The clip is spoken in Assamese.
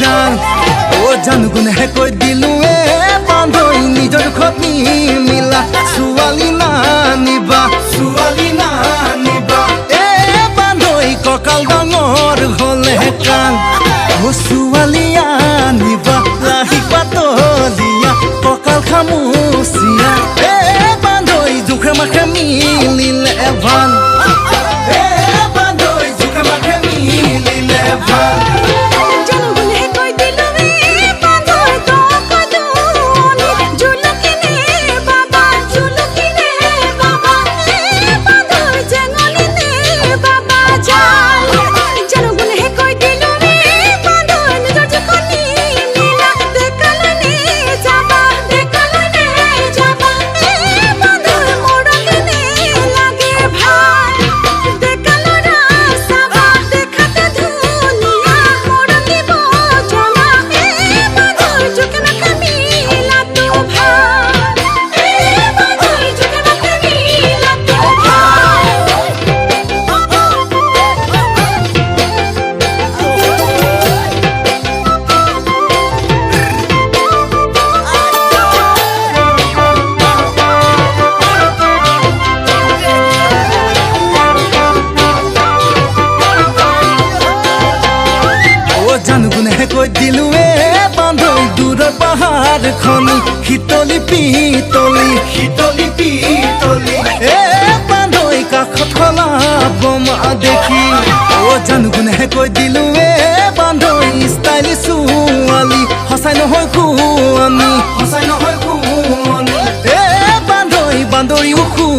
जान ओ जान गुने কৈ দিলো এ বান্ধৈ নিজৰ খতি মিলা সুৱালি নানিবা এ বান্ধৈ ককাল ডাঙৰ হলে কান ও সুৱালি আনিবা লাহি পাতলিয়া ককাল খামুচিয়া এ বান্ধৈ জুখে মাখে মিলিলে এভান এ বান্ধৈ জুখে মাখে মিলিলে এভান কৈ দিলো এ বান্ধৈ দূৰৰ পাহাৰ খনি শীতলি পিতলি এ বান্ধৈ কাষত খলা বমা দেখি ও জান গুনে কৈ দিলো এ বান্ধৈ ষ্টাইলি ছোৱালী সঁচাই নহয় খুৱানি এ বান্ধৈ বান্দৰী উখু